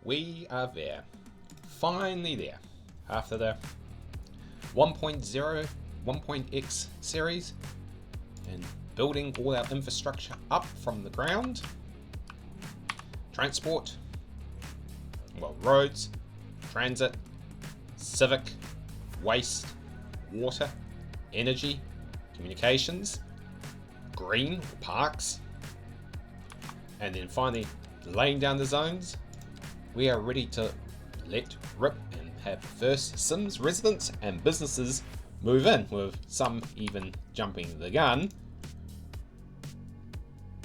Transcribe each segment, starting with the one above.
We are there. Finally there. After the 1.0, 1.x series and building all our infrastructure up from the ground. Transport, well, roads, transit, civic, waste, water, energy, communications, green, parks, and then finally laying down the zones. We are ready to let rip and have first Cims residents and businesses move in, with some even jumping the gun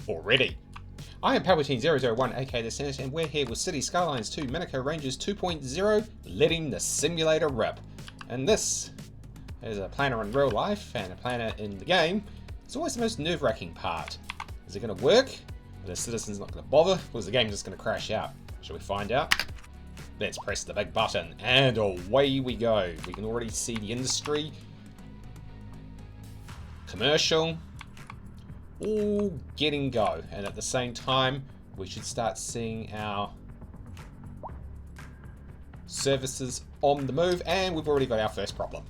already. I am Palpatine001, aka The Senate, and we're here with Cities Skylines 2 Manukau Ranges 2.0, letting the simulator rip. And this is a planner in real life and a planner in the game. It's always the most nerve-wracking part. Is it going to work? Are the citizens not going to bother? Or is the game just going to crash out? Shall we find out? Let's press the big button, and away we go. We can already see the industry, commercial, all getting go, and at the same time we should start seeing our services on the move. And we've already got our first problem.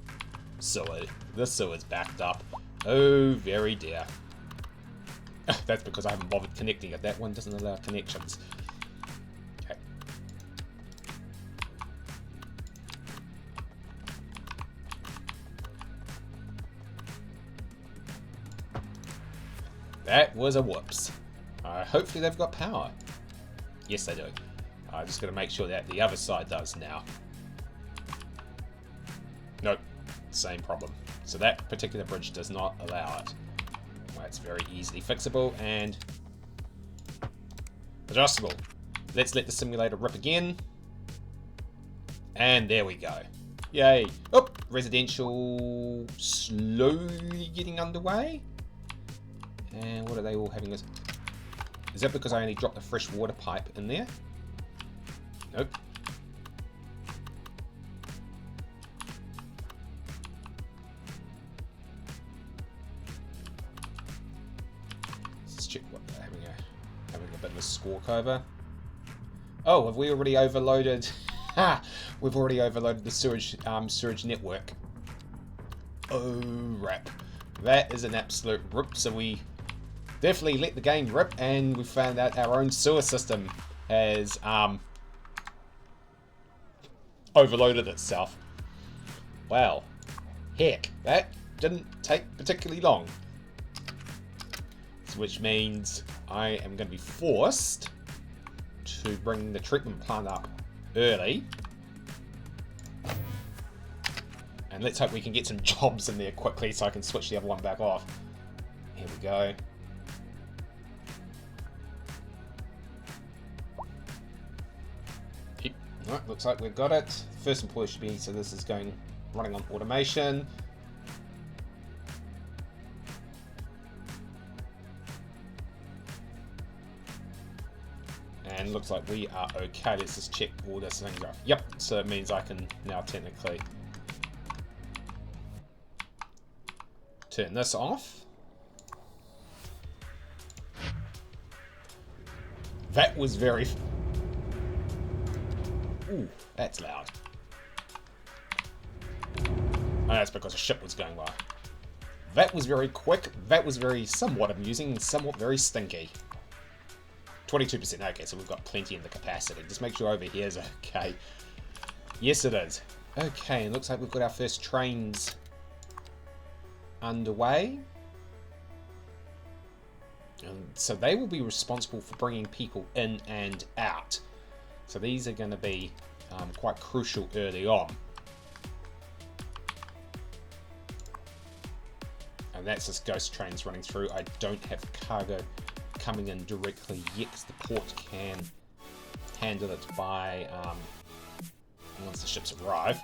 Sewer. The sewer's backed up. Oh very dear. That's because I haven't bothered connecting it. That one doesn't allow connections. Okay. That was a whoops. Hopefully they've got power. Yes, they do. I just got to make sure that the other side does now. Nope, same problem. So that particular bridge does not allow it. Well, it's very easily fixable and adjustable. Let's let the simulator rip again. And there we go. Yay. Oh, residential slowly getting underway. And what are they all having this? Is that because I only dropped a fresh water pipe in there? Nope. Let's check what they're having a bit of a squawk over. Oh, have we already overloaded? Ha! We've already overloaded the sewage network. Oh, rap. That is an absolute rip. So we definitely let the game rip, and we found out our own sewer system has overloaded itself. Wow. Heck, that didn't take particularly long. Which means I am going to be forced to bring the treatment plant up early. And let's hope we can get some jobs in there quickly so I can switch the other one back off. Here we go. Right, looks like we've got it. First employee should be, so this is running on automation. And looks like we are okay. Let's just check all this things off. Yep, so it means I can now technically turn this off. That was very... Ooh, that's loud. Oh, that's because a ship was going by. That was very quick. That was somewhat amusing and somewhat very stinky. 22%. Okay, so we've got plenty in the capacity. Just make sure over here is okay. Yes, it is. Okay, and looks like we've got our first trains underway. And so they will be responsible for bringing people in and out. So these are going to be quite crucial early on. And that's just ghost trains running through. I don't have cargo coming in directly yet, because the port can handle it by, once the ships arrive,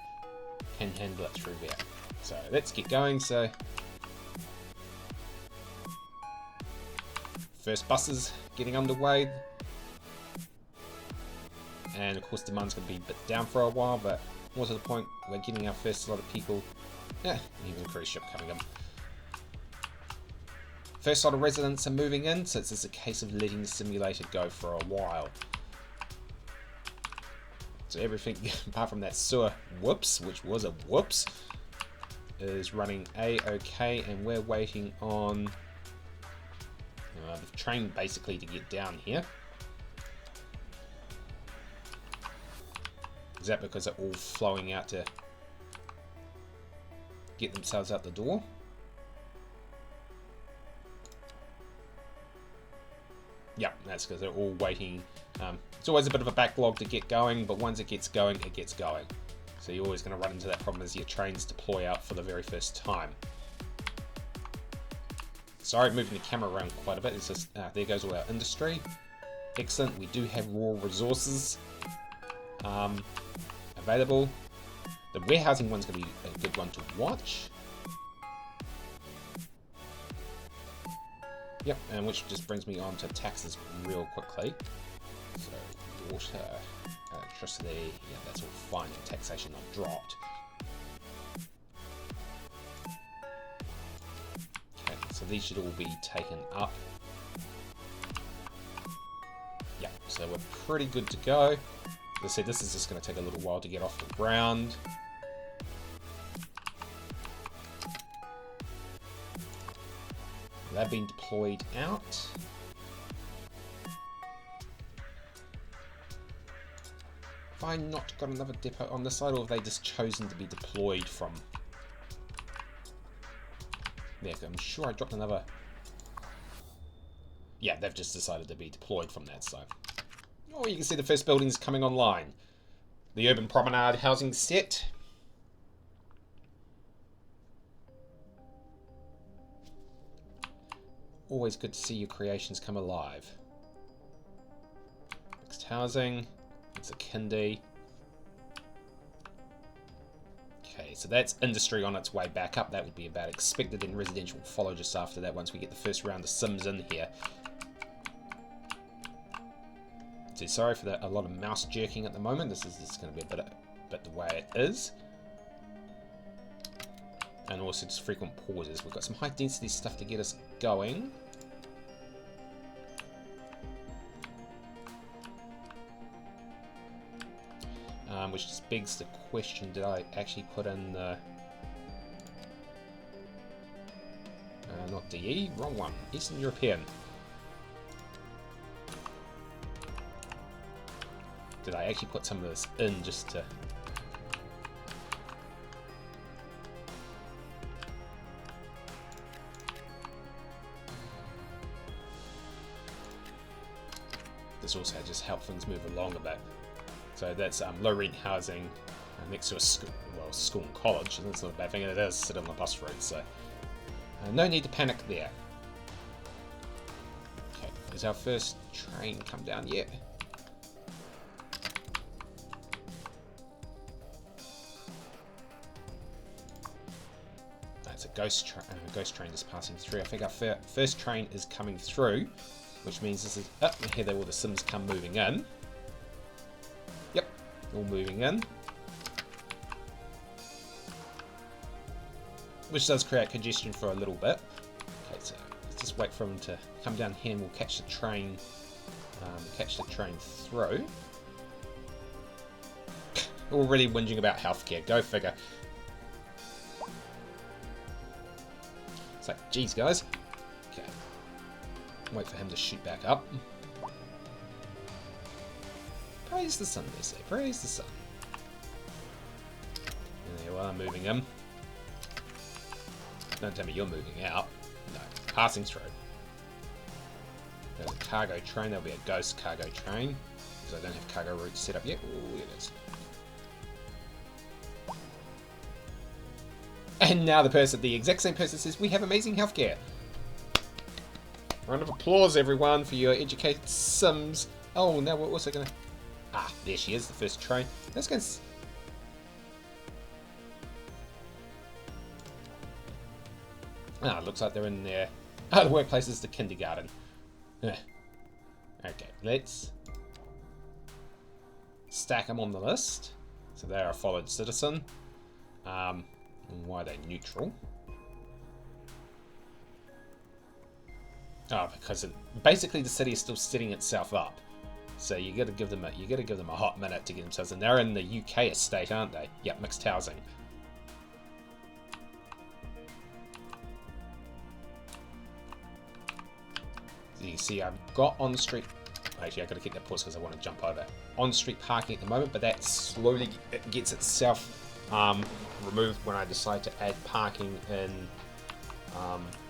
can handle it through there. So let's get going. So first buses getting underway. And of course demand's going to be a bit down for a while, but more to the point, we're getting our first lot of people. Yeah, even a cruise ship coming in. First lot of residents are moving in, so it's just a case of letting the simulator go for a while. So everything, apart from that sewer whoops, which was a whoops, is running A-okay, and we're waiting on the train basically to get down here. Is that because they're all flowing out to get themselves out the door? Yeah, that's because they're all waiting. It's always a bit of a backlog to get going, but once it gets going, it gets going. So you're always going to run into that problem as your trains deploy out for the very first time. Sorry, moving the camera around quite a bit. It's just, there goes all our industry. Excellent, we do have raw resources available. The warehousing one's going to be a good one to watch. Yep, and which just brings me on to taxes real quickly. So, water, electricity, yeah, that's all fine, and taxation not dropped. Okay, so these should all be taken up. Yeah, so we're pretty good to go. As I said, this is just going to take a little while to get off the ground. They've been deployed out. Have I not got another depot on this side, or have they just chosen to be deployed from? There, I'm sure I dropped another. Yeah, they've just decided to be deployed from that side. Oh, you can see the first buildings coming online. The Urban Promenade housing set. Always good to see your creations come alive. Mixed housing. It's a kindy. Okay, so that's industry on its way back up. That would be about expected, and residential will follow just after that once we get the first round of Cims in here. So sorry for that, a lot of mouse jerking at the moment. This is just going to be a bit the way it is. And also just frequent pauses. We've got some high density stuff to get us going. Which just begs the question, did I actually put in the... not DE, wrong one. Eastern European. Did I actually put some of this in just to... This also just help things move along a bit. So that's low rent housing next to a school, well, school and college. And that's not a bad thing, and it is sit on the bus route, so no need to panic there. Okay, is our first train come down yet? That's a ghost train just passing through. I think our first train is coming through, which means this is here. All the Cims come moving in. Yep, all moving in, which does create congestion for a little bit. Okay, so let's just wait for them to come down here, and we'll catch the train. Through. Already whinging about healthcare. Go figure. It's like, geez, guys. Okay. Wait for him to shoot back up. Praise the sun, they say. Praise the sun. And there you are, moving in. Don't tell me you're moving out. No, passing through. There's a cargo train. There'll be a ghost cargo train, because I don't have cargo routes set up yet. Oh, it is. And now the exact same person says, we have amazing healthcare. Round of applause, everyone, for your educated Cims. Oh, now we're also going to... Ah, there she is, the first train. Let's go... Ah, looks like they're in there. Ah, the workplace is the kindergarten. Okay, let's stack them on the list. So they're a followed citizen. Why are they neutral? Oh, because basically the city is still setting itself up. So you got to give them a hot minute to get themselves in. They're in the UK estate, aren't they? Yep, mixed housing. So you can see I've got on street. Actually, I got to keep that pause because I want to jump over on street parking at the moment, but that slowly gets itself removed when I decide to add parking in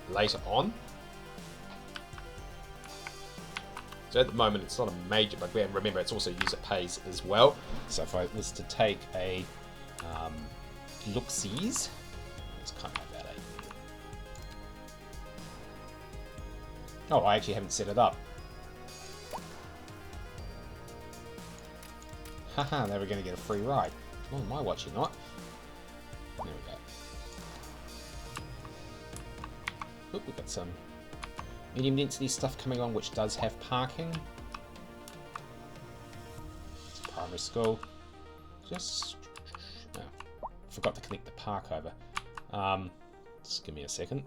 later on. So at the moment it's not a major bugbear, and remember it's also user pays as well. So if I was to take a look-sees, it's kind of like that, eh? Oh, I actually haven't set it up. Haha, they were going to get a free ride. Well, on my watch, you're not. There we go. Oop, we've got some medium density stuff coming on, which does have parking. It's a primary school. Just forgot to connect the park over. Just give me a second.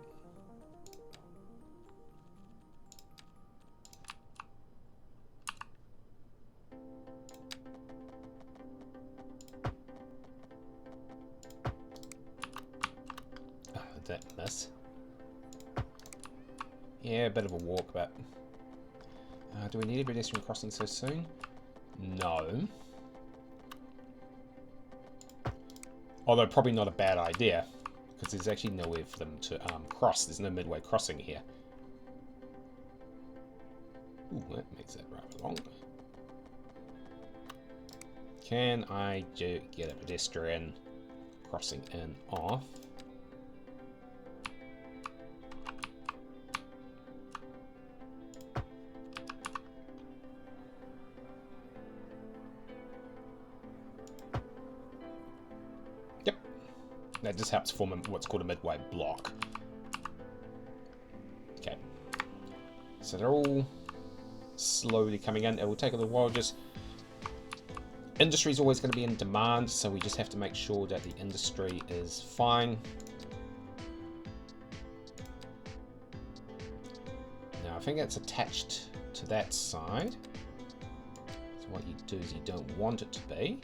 That miss. Yeah, a bit of a walk, but do we need a pedestrian crossing so soon? No. Although probably not a bad idea, because there's actually nowhere for them to cross. There's no midway crossing here. Ooh, that makes that rather long. Can I get a pedestrian crossing in off? That just helps form what's called a midway block. Okay. So they're all slowly coming in. It will take a little while. Just industry is always going to be in demand, so we just have to make sure that the industry is fine. Now I think it's attached to that side. So what you do is you don't want it to be.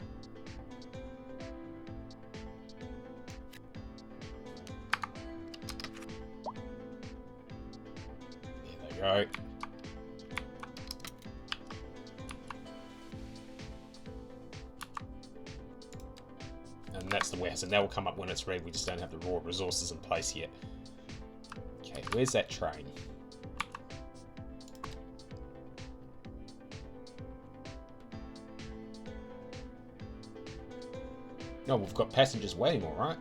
Right. And that's the warehouse, and that will come up when it's ready. We just don't have the raw resources in place yet. Okay, where's that train? No, we've got passengers waiting, all right.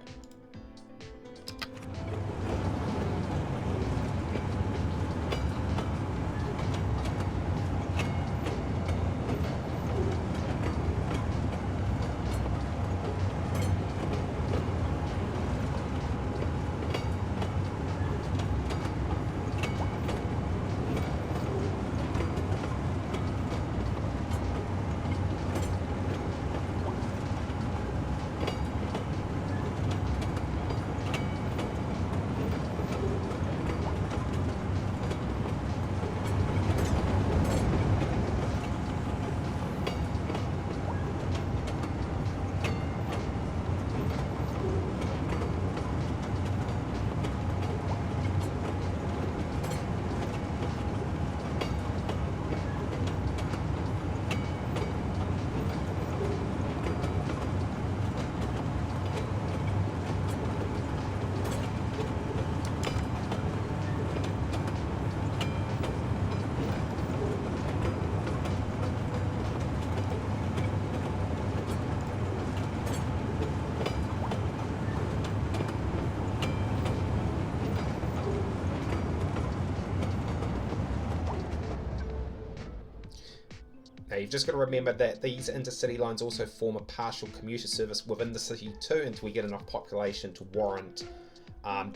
Now you've just got to remember that these intercity lines also form a partial commuter service within the city too, until we get enough population to warrant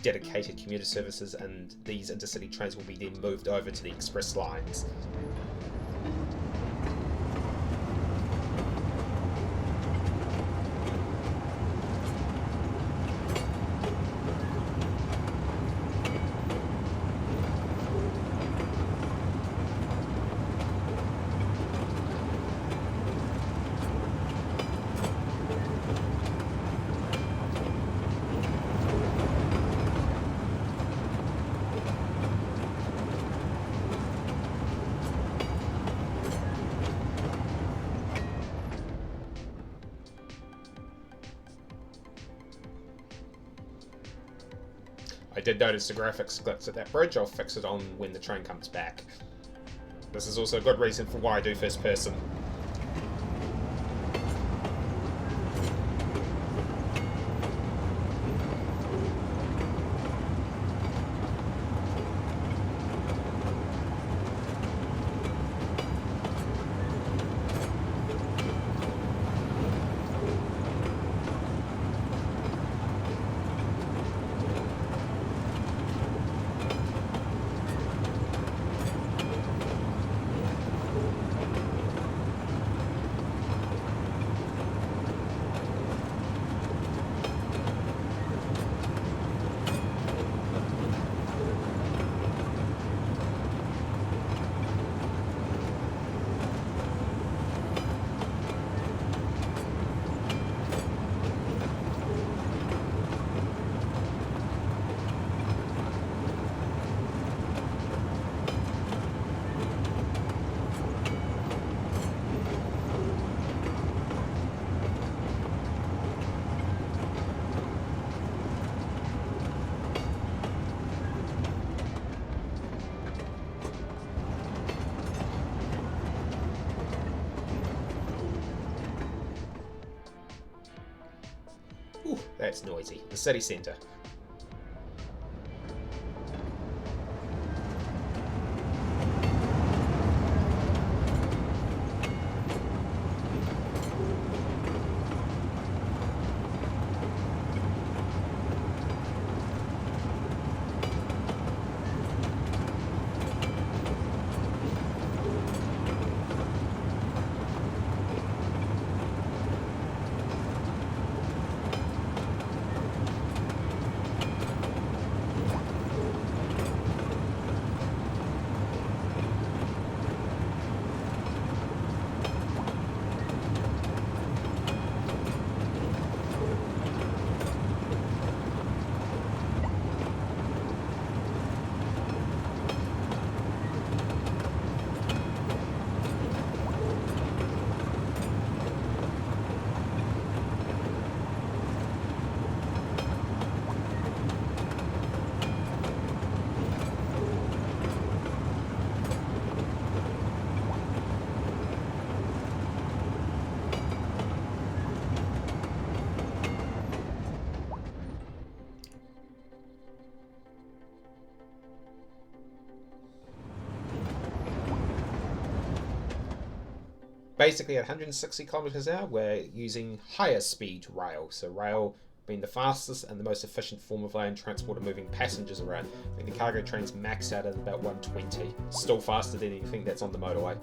dedicated commuter services, and these intercity trains will be then moved over to the express lines. I did notice the graphics glitch at that bridge. I'll fix it on when the train comes back. This is also a good reason for why I do first person. Ooh, that's noisy. The city centre. Basically at 160 kilometers an hour, we're using higher speed rail. So rail being the fastest and the most efficient form of land transport of moving passengers around. I think the cargo trains max out at about 120. Still faster than anything that's on the motorway.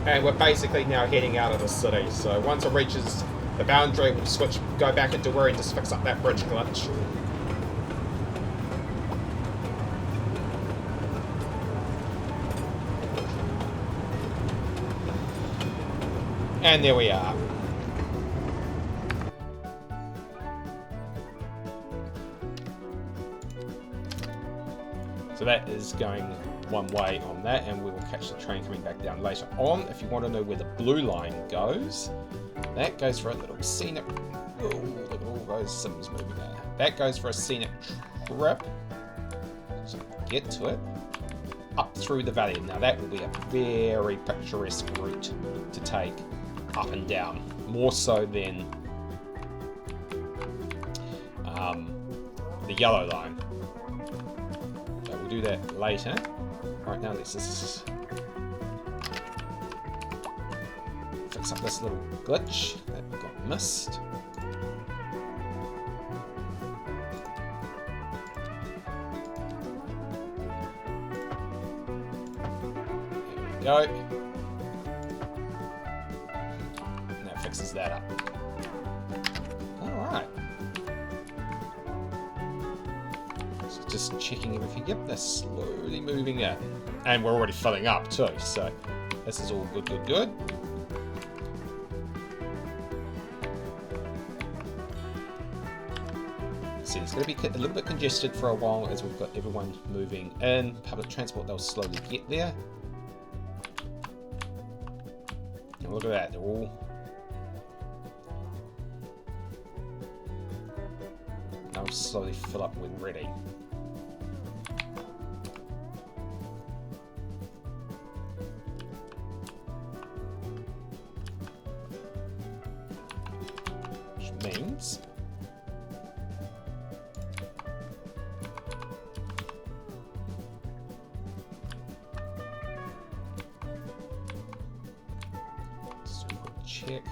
And we're basically now heading out of the city. So once it reaches the boundary, we'll go back into Wirral and just fix up that bridge glitch. And there we are. So that is going one way on that, and we will catch the train coming back down later on. If you want to know where the blue line goes, that goes for a little scenic... Oh, look at all those Cims moving there. That goes for a scenic trip. So get to it. Up through the valley. Now that will be a very picturesque route to take up and down. More so than the yellow line. So we'll do that later. Right now let's just fix up this little glitch that got missed. Go. And that fixes that up. Alright. So just checking everything. Yep, they're slowly moving in. And we're already filling up too, so this is all good, good, good. See, it's going to be a little bit congested for a while as we've got everyone moving in. Public transport, they'll slowly get there. Look at that, they're all... They'll slowly fill up when ready. Which means... check.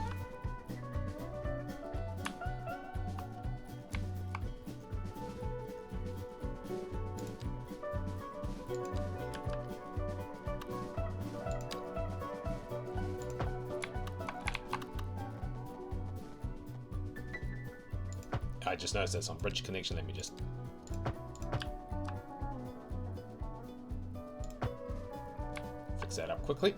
I just noticed that's on bridge connection. Let me just... fix that up quickly.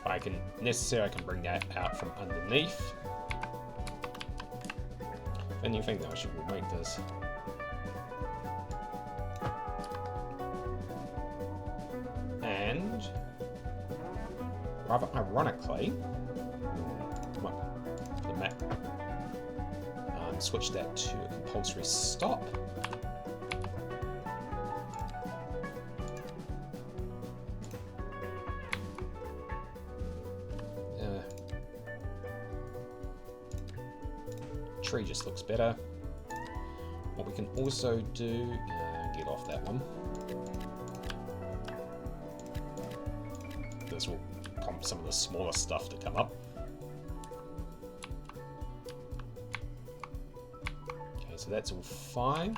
I can necessarily I can bring that out from underneath. And you think that I should remake this? And rather ironically, the map switch that to a compulsory stop. Tree just looks better. What we can also do, get off that one. This will prompt some of the smaller stuff to come up. Okay, so that's all fine.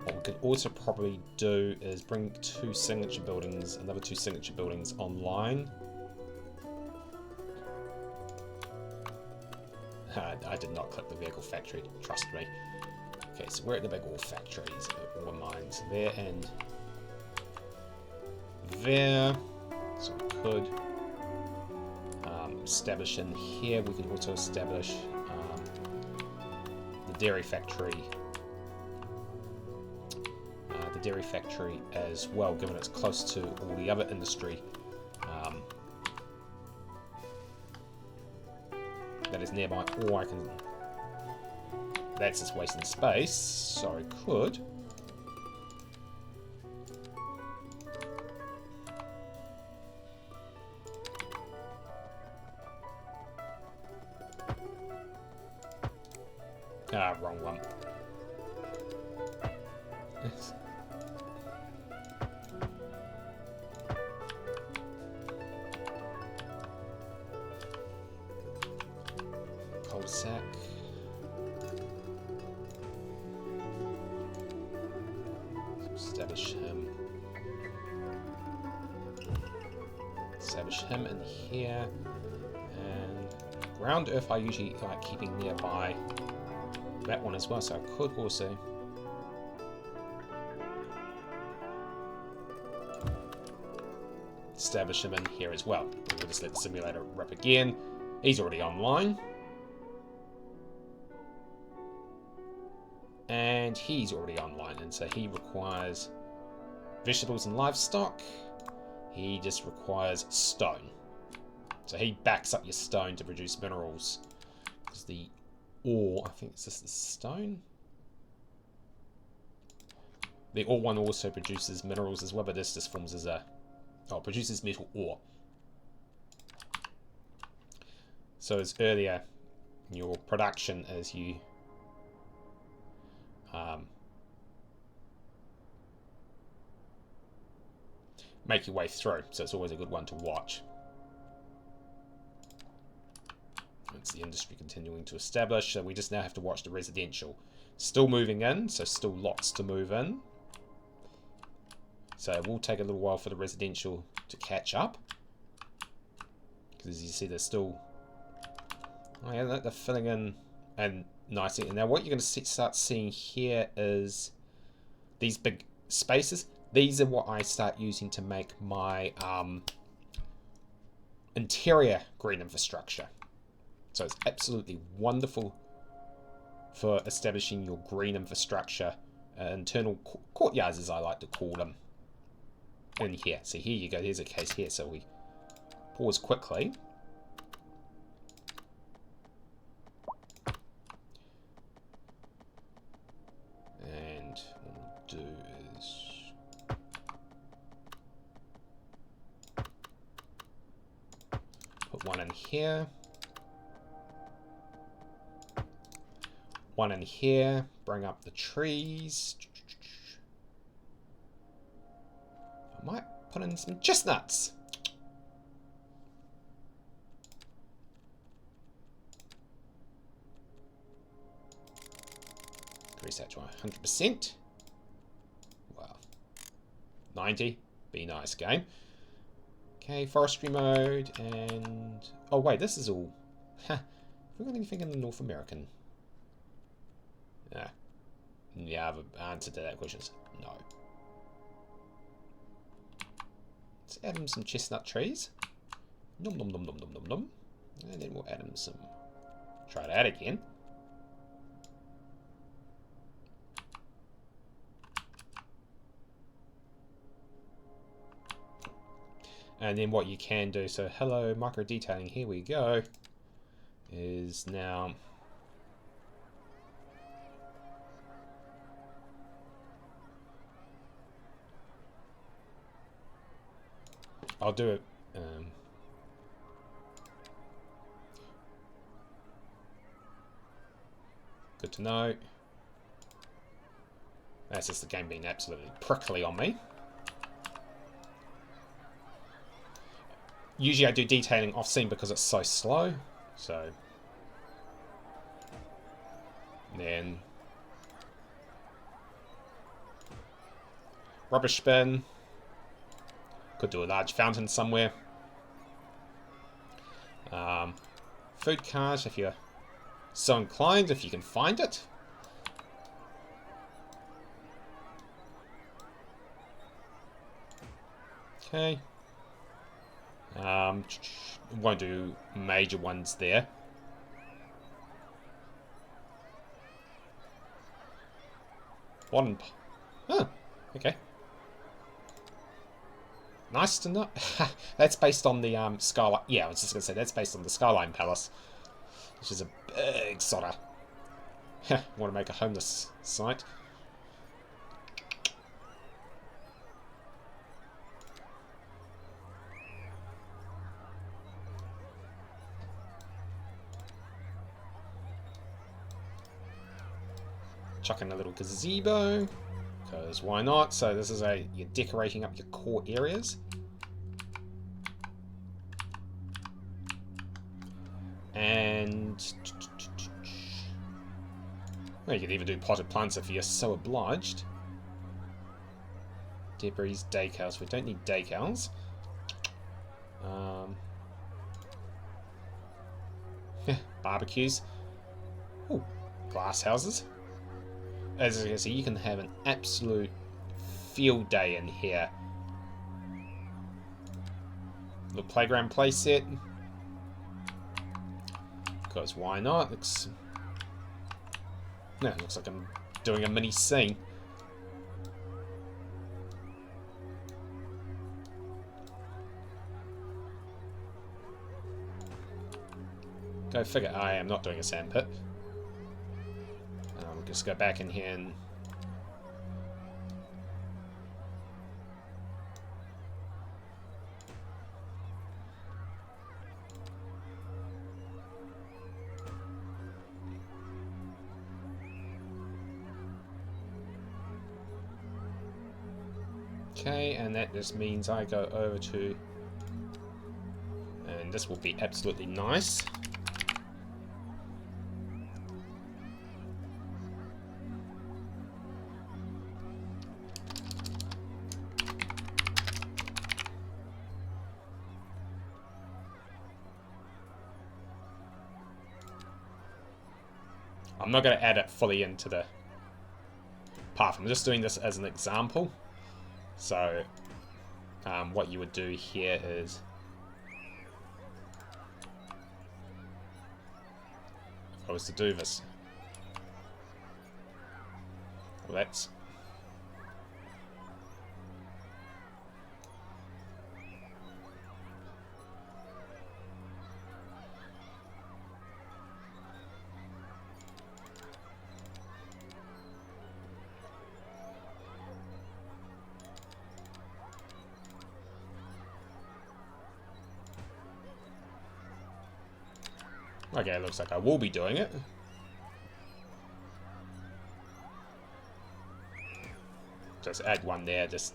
What we could also probably do is bring another two signature buildings online. I did not click the vehicle factory, trust me. Okay, so we're at the big ore factories, ore mines there and there. So we could establish in here. We could also establish the dairy factory. The dairy factory as well, given it's close to all the other industry that is nearby, or I can... That's just wasting space, so I could... wrong one. Cul-de-sac. Establish him in here. And ground earth I usually like keeping nearby that one as well, so I could also establish him in here as well. We'll just let the simulator rip again. He's already online. And he's already online, and so he requires vegetables and livestock. He just requires stone. So he backs up your stone to produce minerals. Because the ore, I think it's just the stone. The ore one also produces minerals as well, but this just forms as a... Oh, it produces metal ore. So as earlier, your production as you... make your way through. So it's always a good one to watch. It's the industry continuing to establish. So we just now have to watch the residential. Still moving in, so still lots to move in. So it will take a little while for the residential to catch up. Because as you see, they're still... Oh yeah, they're filling in and nicely. And now what you're going to start seeing here is these big spaces. These are what I start using to make my interior green infrastructure. So it's absolutely wonderful for establishing your green infrastructure, internal courtyards as I like to call them, in here. So here you go, here's a case here. So we pause quickly. And what we'll do is... put one in here. One in here. Bring up the trees. I might put in some chestnuts. Increase that to 100%. Wow. 90. Be nice, game. Okay, forestry mode, and... Oh, wait, this is all... Have we got anything in the North American? Yeah, the answer to that question is no. Let's add in some chestnut trees. Nom nom nom nom nom nom nom. And then we'll add in some... Try that again. And then what you can do, so hello, micro detailing, here we go, is now I'll do it. Good to know. That's just the game being absolutely prickly on me. Usually I do detailing off scene because it's so slow. So then rubbish bin. Could do a large fountain somewhere. Food cart if you're so inclined, if you can find it. Okay. Won't do major ones there. One. Huh. Okay. Nice to know. That's based on the Skyline. Yeah, I was just gonna say that's based on the Skyline Palace, which is a big sort of. Want to make a homeless site. Chuck in a little gazebo, because why not? So this is you're decorating up your core areas. And well, you could even do potted plants if you're so obliged. Debris, decals. We don't need decals. Barbecues. Oh, glass houses. As you can see, you can have an absolute field day in here. the playground playset. Because why not? Looks like I'm doing a mini scene. Go figure. I am not doing a sandpit. We'll just go back in here and... Okay, and that just means I go over to... And this will be absolutely nice. I'm not going to add it fully into the path. I'm just doing this as an example. So, what you would do here is... If I was to do this... Well, that's... Okay, it looks like I will be doing it. Just add one there, just...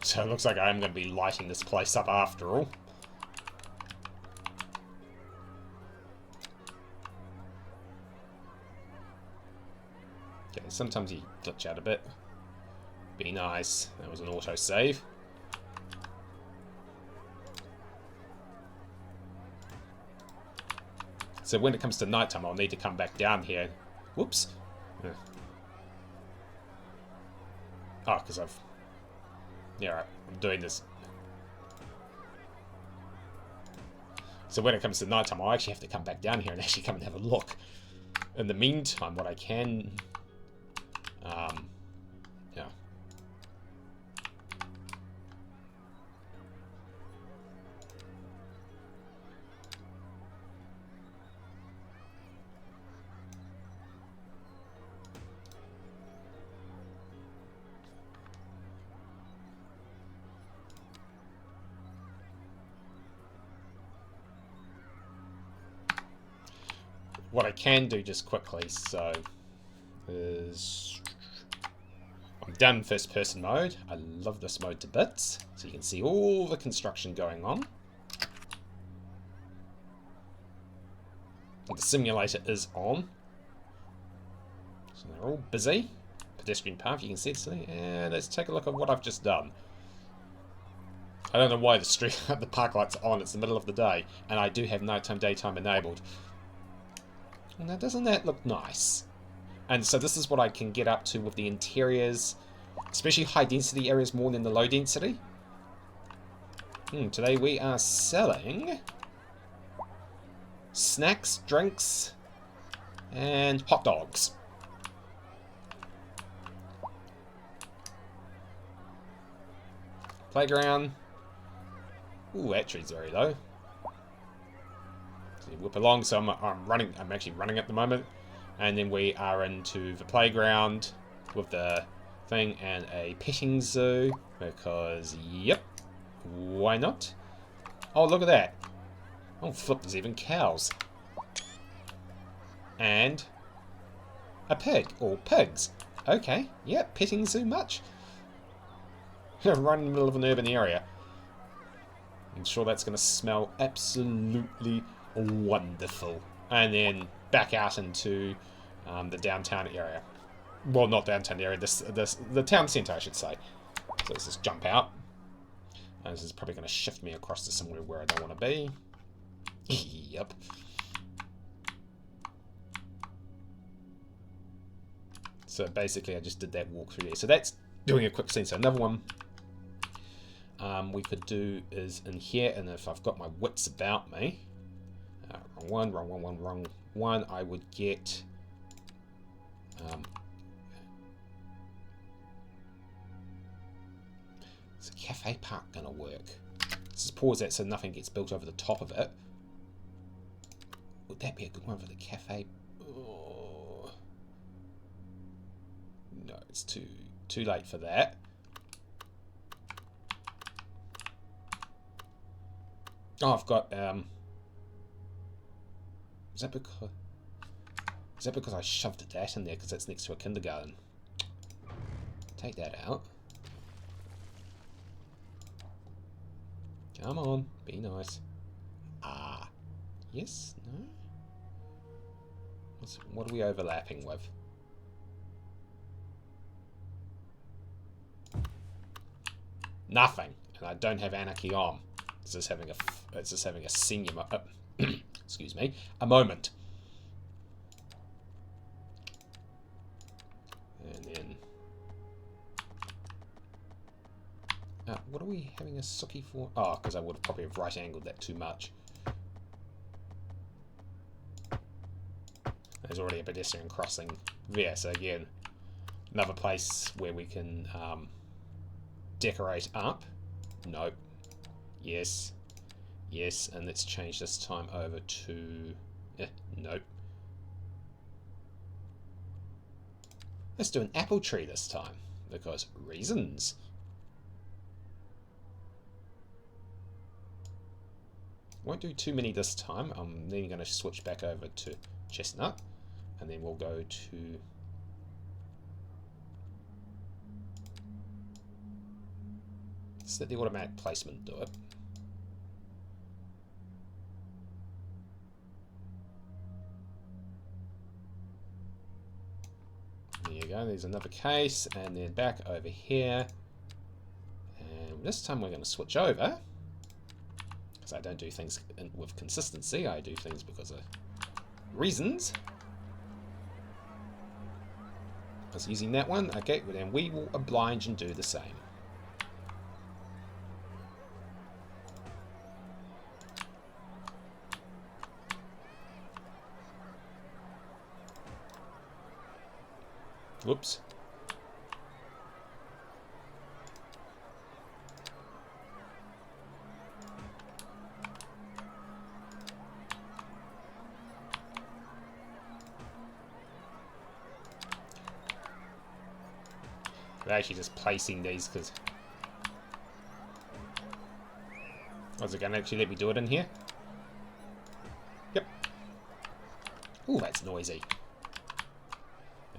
So it looks like I am going to be lighting this place up after all. Okay, sometimes you glitch out a bit. Be nice. That was an auto-save. So when it comes to nighttime, I'll need to come back down here. Whoops. Yeah. Oh, because I've... Yeah, right. I'm doing this. So when it comes to nighttime, I'll actually have to come back down here and actually come and have a look. In the meantime, what I can... yeah. What I can do just quickly, so, is... I'm done in first person mode. I love this mode to bits. So you can see all the construction going on. The simulator is on. So they're all busy. Pedestrian path, you can see it. And let's take a look at what I've just done. I don't know why the street, the park light's on. It's the middle of the day. And I do have nighttime, daytime enabled. Now, doesn't that look nice? And so this is what I can get up to with the interiors, especially high density areas more than the low density. Today we are selling snacks, drinks, and hot dogs. Playground. Ooh, that tree's very low. Whip along, so I'm running. I'm actually running at the moment, and then we are into the playground with the thing and a petting zoo because yep, why not? Oh, look at that! Oh, flip! There's even cows and a pig or pigs. Okay, yep, petting zoo much. Right in the middle of an urban area. I'm sure that's going to smell absolutely wonderful. And then back out into the downtown area. Well, not downtown area, the town centre, I should say. So let's just jump out. And this is probably going to shift me across to somewhere where I don't want to be. Yep. So basically I just did that walk through there. So that's doing a quick scene. So another one. we could do is in here, and if I've got my wits about me, wrong one, I would get is a cafe park gonna work? Let's just pause that so nothing gets built over the top of it. Would that be a good one for the cafe? Oh. No, it's too late for that. Oh, I've got is that because I shoved that in there because it's next to a kindergarten? Take that out. Come on, be nice. Ah, yes, no. What are we overlapping with? Nothing, and I don't have anarchy on. It's just having a senior excuse me, a moment. And then what are we having a sookie for? Oh, because I would have probably have right angled that too much. There's already a pedestrian crossing there, so again, another place where we can decorate up. Nope. Yes. Yes, and let's change this time over to... nope. Let's do an apple tree this time, because reasons. Won't do too many this time. I'm then going to switch back over to chestnut, and then we'll go to... Let's let the automatic placement do it. There you go, there's another case, and then back over here. And this time we're going to switch over. Because I don't do things with consistency, I do things because of reasons. I was using that one, okay, well then we will oblige and do the same. Whoops. We're actually just placing these because... Was it going to actually let me do it in here? Yep. Ooh, that's noisy.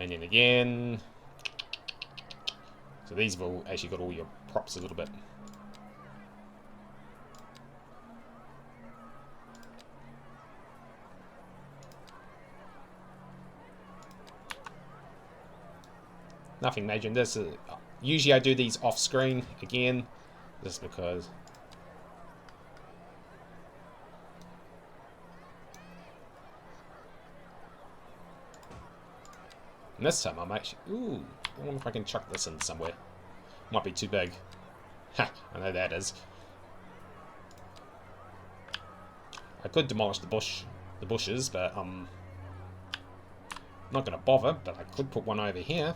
And then again. So these have all actually got all your props a little bit. Nothing major in this. Usually I do these off screen again, just because. And this time I'm actually... Ooh, I wonder if I can chuck this in somewhere. Might be too big. Ha, I know that is. I could demolish the bushes, but I'm not going to bother, but I could put one over here.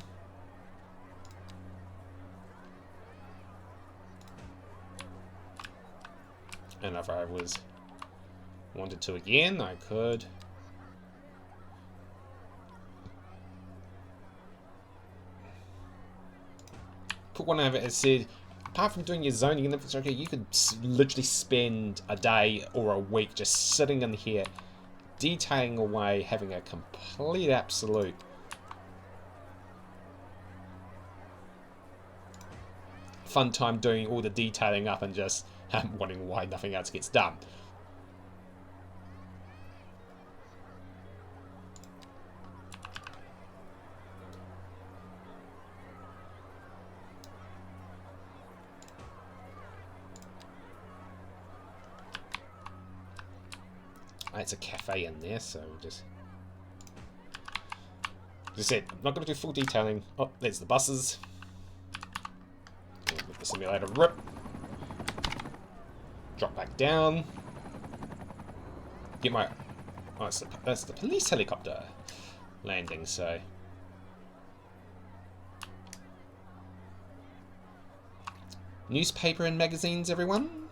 And if I wanted to again, I could... put one over. It said, apart from doing your zoning and infrastructure, you could literally spend a day or a week just sitting in here, detailing away, having a complete absolute fun time doing all the detailing up and just wondering why nothing else gets done. It's a cafe in there, so just... As I said, I'm not going to do full detailing. Oh, there's the buses. With the simulator rip. Drop back down. Get my... Oh, that's the police helicopter landing, so... Newspaper and magazines, everyone.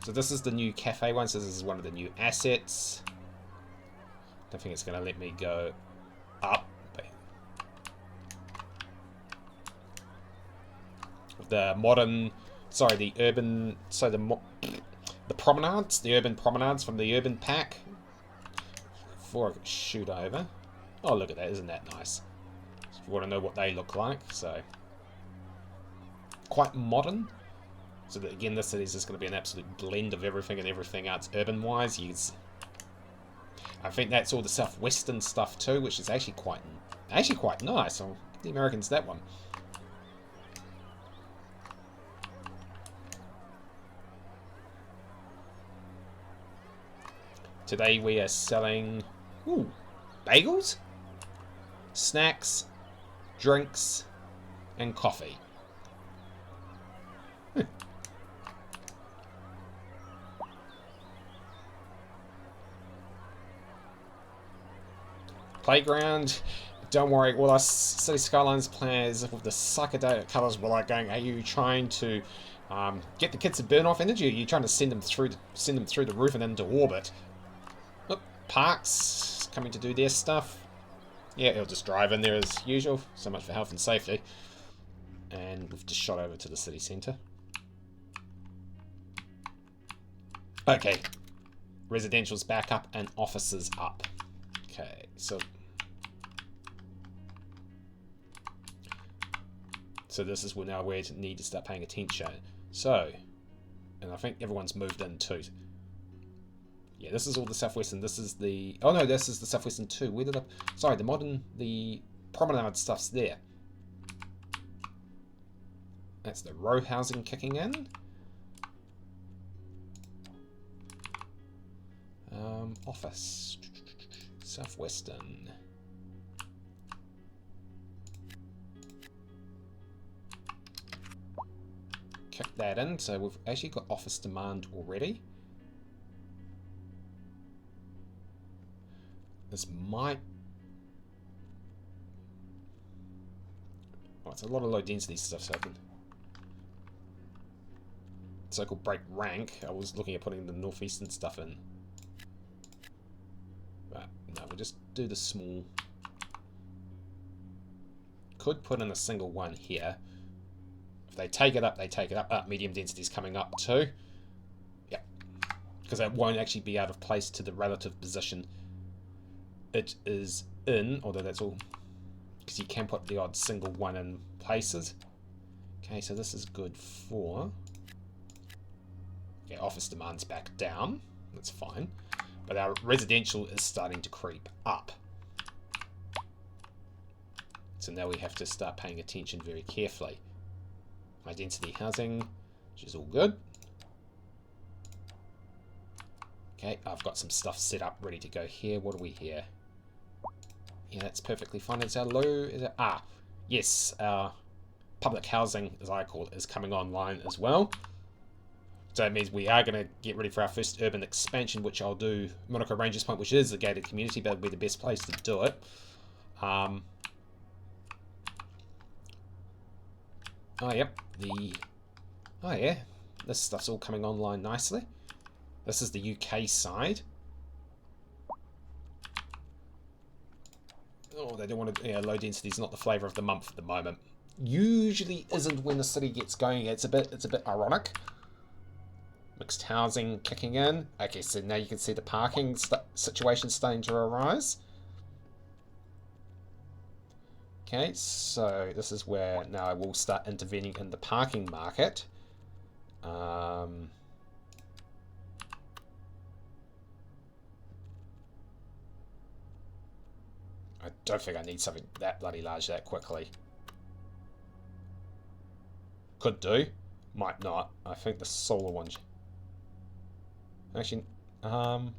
So this is the new cafe one, so this is one of the new assets. Don't think it's going to let me go up. But the modern... Sorry, the urban... So the promenades, the urban promenades from the urban pack. Before I could shoot over. Oh, look at that, isn't that nice? If you want to know what they look like, so... Quite modern. So that, again, this is just going to be an absolute blend of everything and everything else urban-wise. I think that's all the southwestern stuff too, which is actually quite nice. I'll give the Americans that one. Today we are selling bagels, snacks, drinks, and coffee. Playground. Don't worry, all us Cities Skylines players with the psychedelic colours were like going, are you trying to get the kids to burn off energy? Or are you trying to send them through the roof and into orbit? Look, Parks coming to do their stuff. Yeah, he'll just drive in there as usual. So much for health and safety. And we've just shot over to the city centre. Okay. Residential's back up and offices up. Okay, so this is now where you need to start paying attention. So, and I think everyone's moved in too. Yeah, this is all the southwestern. This is the... Oh no, this is the southwestern too. Where did I... Sorry, the promenade stuff's there. That's the row housing kicking in. Office. Southwestern. Kick that in. So we've actually got office demand already. This might... Oh, it's a lot of low density stuff, so so-called break rank. I was looking at putting the northeastern stuff in. But no, we'll just do the small. Could put in a single one here. If they take it up, they take it up. Medium density is coming up too. Yep. Because that won't actually be out of place to the relative position it is in, although that's all. Because you can put the odd single one in places. Okay, so this is good for... Okay, office demand's back down. That's fine. But our residential is starting to creep up. So now we have to start paying attention very carefully. High density housing, which is all good. Okay, I've got some stuff set up ready to go here. What are we here? Yeah, that's perfectly fine. It's our low... Is it, yes, our public housing, as I call it, is coming online as well. So it means we are going to get ready for our first urban expansion, which I'll do Manukau Rangers Point, which is a gated community, but it'll be the best place to do it. Oh, yep. Oh, yeah. This stuff's all coming online nicely. This is the UK side. Oh, they don't want to... Yeah, low density is not the flavour of the month at the moment. Usually isn't when the city gets going. It's a bit ironic. Mixed housing kicking in. Okay, so now you can see the parking situation starting to arise. Okay, so this is where now I will start intervening in the parking market. I don't think I need something that bloody large that quickly. Could do. Might not. I think the solar one... Actually, okay.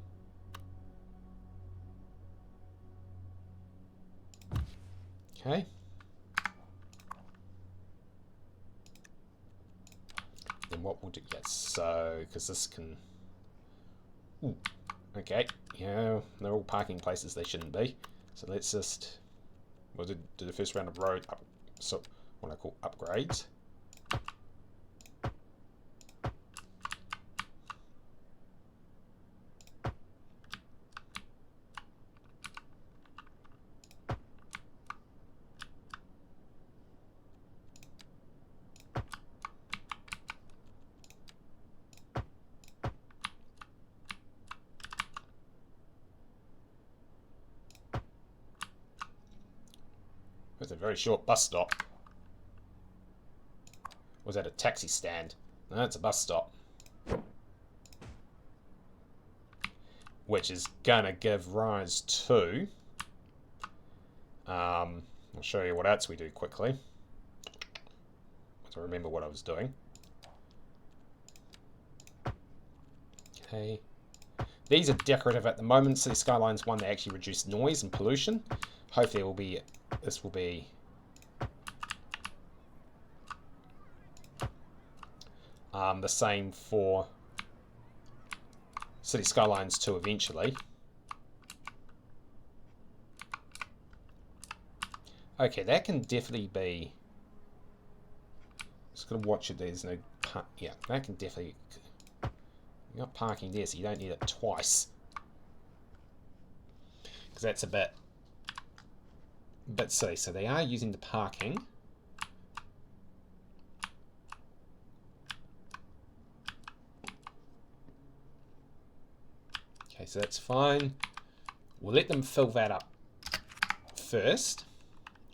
Then And what we'll do, yes, so, because this can... Ooh, okay, yeah, they're all parking places they shouldn't be. So let's just... We'll do the first round of road, so what I call upgrades. It's a very short bus stop. Was that a taxi stand? No, it's a bus stop. Which is gonna give rise to... I'll show you what else we do quickly. To remember what I was doing. Okay. These are decorative at the moment. City Skylines one, they actually reduce noise and pollution. Hopefully it will be... This will be... the same for City Skylines 2 eventually. Okay, that can definitely be... Just gotta watch it, there's no... Yeah, that can definitely... You're not parking there, so you don't need it twice. Because that's a bit silly. So they are using the parking. Okay, so that's fine. We'll let them fill that up first.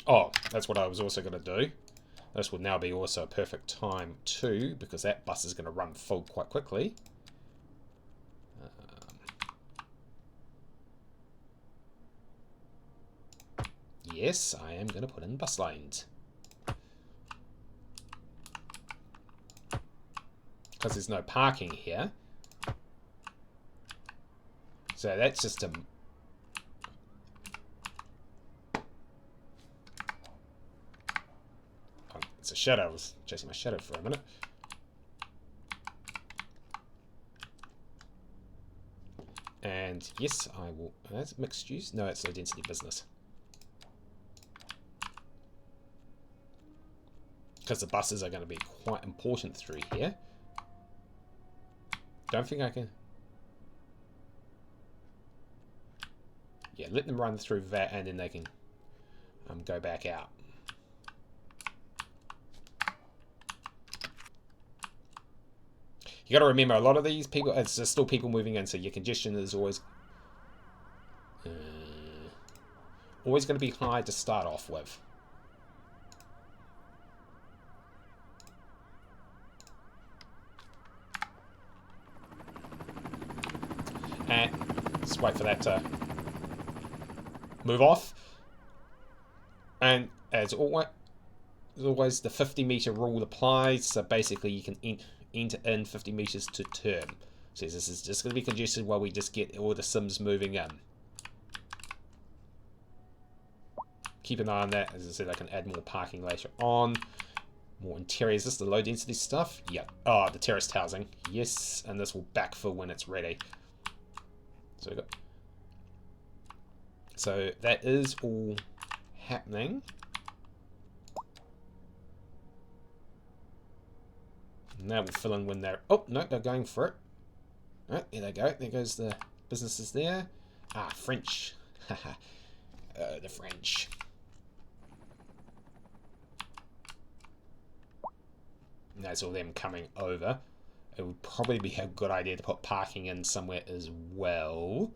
Oh, that's what I was also going to do. This would now be also a perfect time too, because that bus is going to run full quite quickly. Yes, I am going to put in bus lanes. Because there's no parking here. So that's just a... Oh, it's a shadow. I was chasing my shadow for a minute. And yes, I will... That's mixed use? No, it's low density business. Because the buses are going to be quite important through here. Don't think I can... Yeah, let them run through that and then they can go back out. You got to remember, a lot of these people, it's just still people moving in, so your congestion is always going to be high to start off with. And just wait for that to move off. And as always, the 50-meter rule applies. So basically, you can enter in 50 meters to turn. So this is just going to be congested while we just get all the Cims moving in. Keep an eye on that. As I said, I can add more parking later on. More interiors. Is this the low density stuff? Yeah. Oh, the terraced housing. Yes. And this will backfill when it's ready. So that is all happening. And that will fill in when they're... Oh, no, they're going for it. Right, there they go. There goes the businesses there. Ah, French. The French. And that's all them coming over. It would probably be a good idea to put parking in somewhere as well.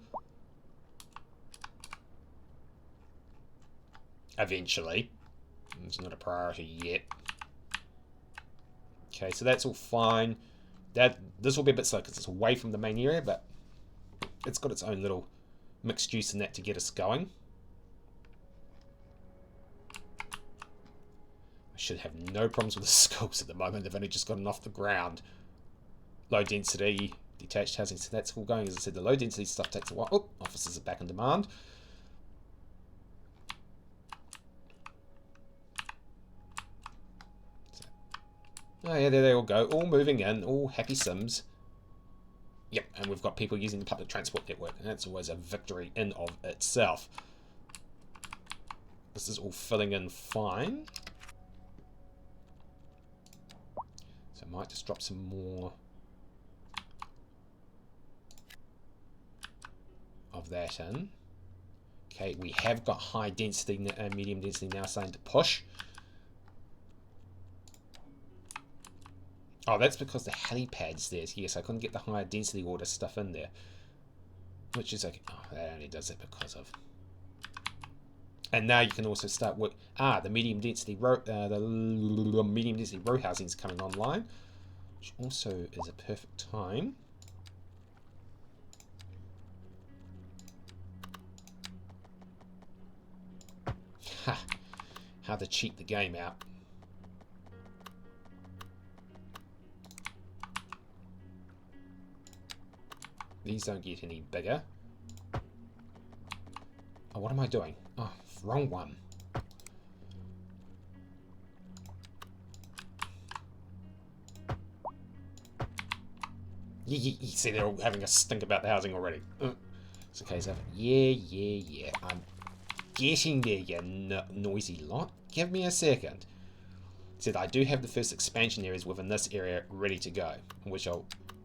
Eventually. It's not a priority yet. Okay, so that's all fine. This will be a bit slow because it's away from the main area, but it's got its own little mixed use in that to get us going. I should have no problems with the schools at the moment. They've only just gotten off the ground. Low density, detached housing, so that's all going. As I said, the low density stuff takes a while. Oh, offices are back in demand. Oh yeah, there they all go, all moving in, all happy Sims. Yep, and we've got people using the public transport network, and that's always a victory in of itself. This is all filling in fine. So I might just drop some more of that in. Okay, we have got high density, medium density now starting to push. Oh, that's because the helipad's there. Yes, I couldn't get the higher density order stuff in there. Which is okay. Oh, that only does it because of... And now you can also start work. The medium density row housing is coming online, which also is a perfect time. Ha! How to cheat the game out. These don't get any bigger. Oh, what am I doing? Oh, wrong one. You see, they're all having a stink about the housing already. It's okay, so yeah. I'm getting there, you noisy lot. Give me a second. Said I do have the first expansion areas within this area ready to go, which I'll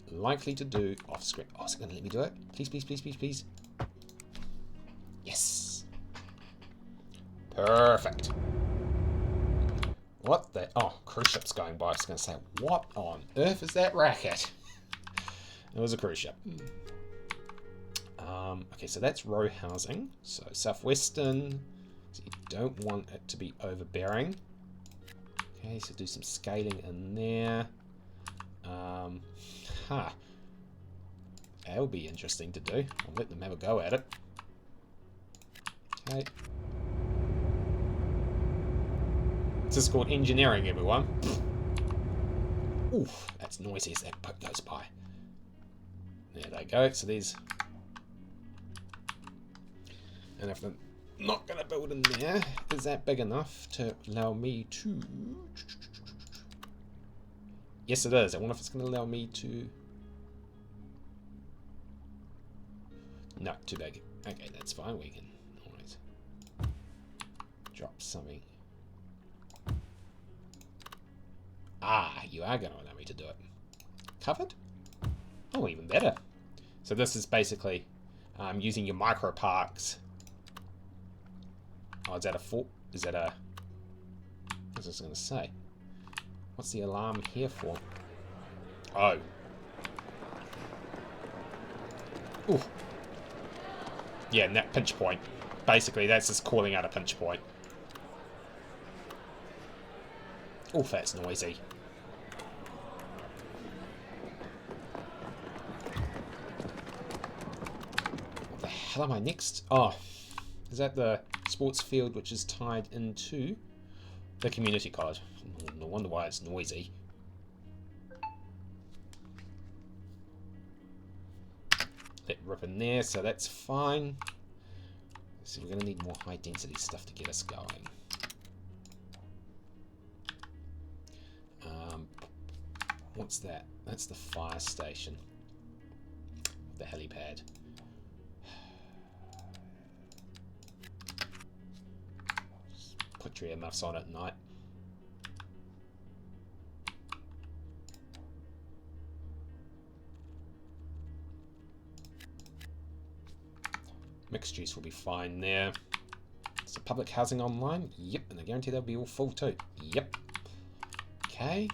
likely to do off screen. Oh, is it going to let me do it? Please. Yes. Perfect. What the... Oh, cruise ship's going by. I was going to say, what on earth is that racket? It was a cruise ship. Okay, so that's row housing. So southwestern. So you don't want it to be overbearing. Okay, so do some scaling in there. That'll be interesting to do. I'll let them have a go at it. Okay. This is called engineering, everyone. Oof, that's noisy as that boat goes by. There they go. So these... And if I'm not going to build in there, is that big enough to allow me to... Yes, it is. I wonder if it's going to allow me to... No, too big. Okay, that's fine. We can always drop something. You are going to allow me to do it. Covered? Oh, even better. So this is basically using your micro parks. Oh, is that a fort? Is that a... What was I going to say? What's the alarm here for? Oh. Ooh. Yeah, and that pinch point. Basically, that's just calling out a pinch point. Oof, that's noisy. What the hell am I next? Oh, is that the sports field which is tied into the community college? No wonder why it's noisy. Let rip in there, so that's fine. So we're going to need more high density stuff to get us going. What's that? That's the fire station. The helipad. Just put your earmuffs on at night. Mixed use will be fine there. So public housing online? Yep, and I guarantee they'll be all full too. Yep. Okay.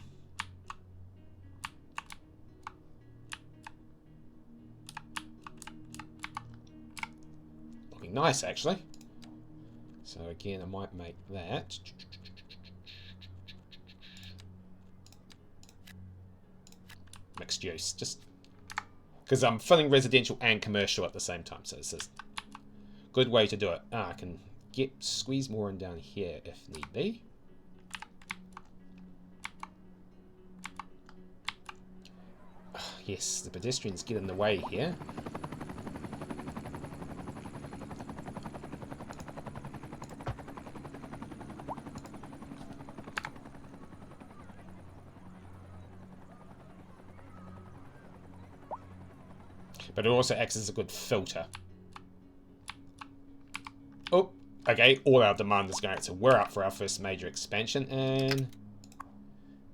Looking nice, actually. So again, I might make that. Mixed use, just because I'm filling residential and commercial at the same time. So this is a good way to do it. I can squeeze more in down here if need be. Yes, the pedestrians get in the way here. But it also acts as a good filter. Oh, okay, all our demand is going, so we're up for our first major expansion, and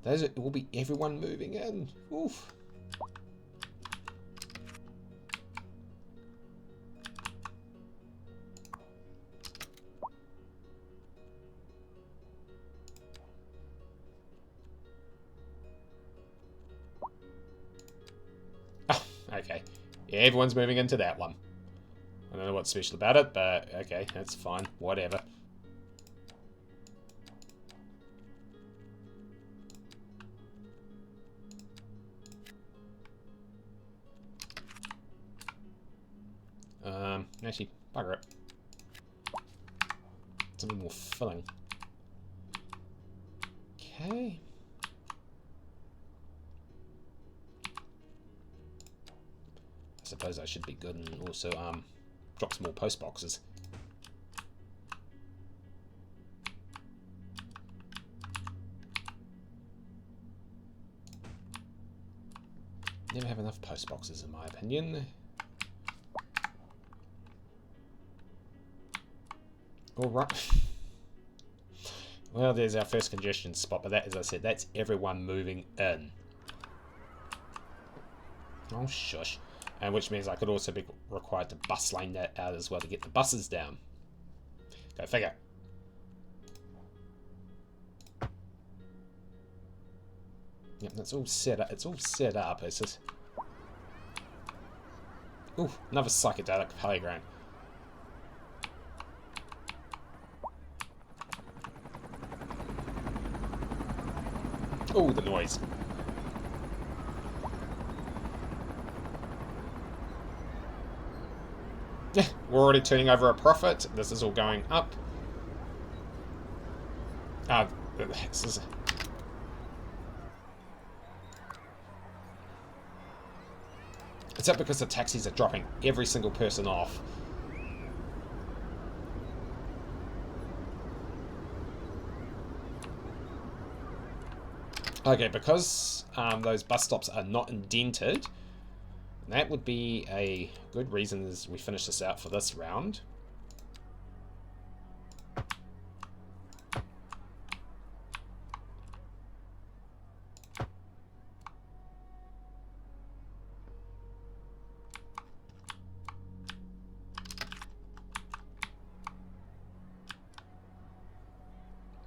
it will be everyone moving in. Oof. Oh, okay. Yeah, everyone's moving into that one. I don't know what's special about it, but okay, that's fine. Whatever. Actually, bugger it. It's a little more filling. Okay. I suppose I should be good and also drop some more post boxes. Never have enough post boxes, in my opinion. Alright. Well, there's our first congestion spot, but that, as I said, that's everyone moving in. Oh, shush. And which means I could also be required to bus lane that out as well to get the buses down. Go figure. Yep, that's all set up. It's all set up. It's just... Ooh, another psychedelic playground. Oh, the noise. Yeah, we're already turning over a profit. This is all going up. This is... It's up because the taxis are dropping every single person off. Okay, because those bus stops are not indented, that would be a good reason as we finish this out for this round.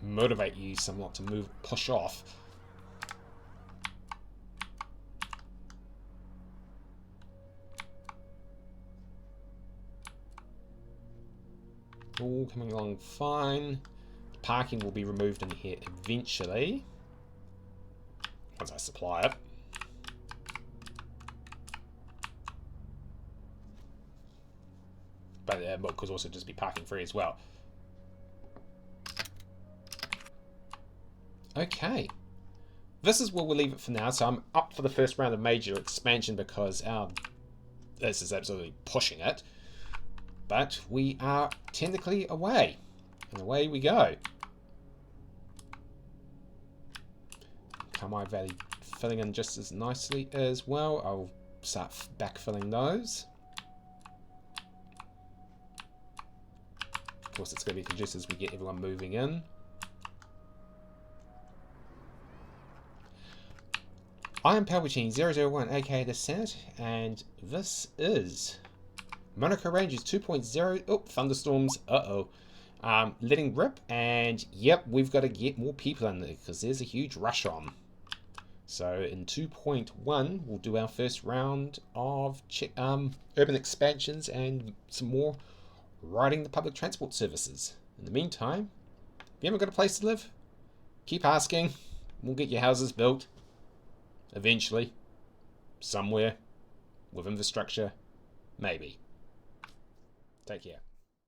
Motivate you somewhat to push off. All coming along fine. Parking will be removed in here eventually, once I supply it. But it could also just be parking free as well. Okay. This is where we'll leave it for now. So I'm up for the first round of major expansion because this is absolutely pushing it. But we are technically away. And away we go. Kamai Valley filling in just as nicely as well. I'll start backfilling those. Of course, it's going to be conducive as we get everyone moving in. I am Palpatine001, aka the Senate, and this is Manukau Ranges 2.0. Oh, thunderstorms. Letting rip, and yep, we've got to get more people in there because there's a huge rush on. So in 2.1, we'll do our first round of urban expansions and some more riding the public transport services. In the meantime, if you haven't got a place to live, keep asking. We'll get your houses built. Eventually. Somewhere. With infrastructure. Maybe. Take care.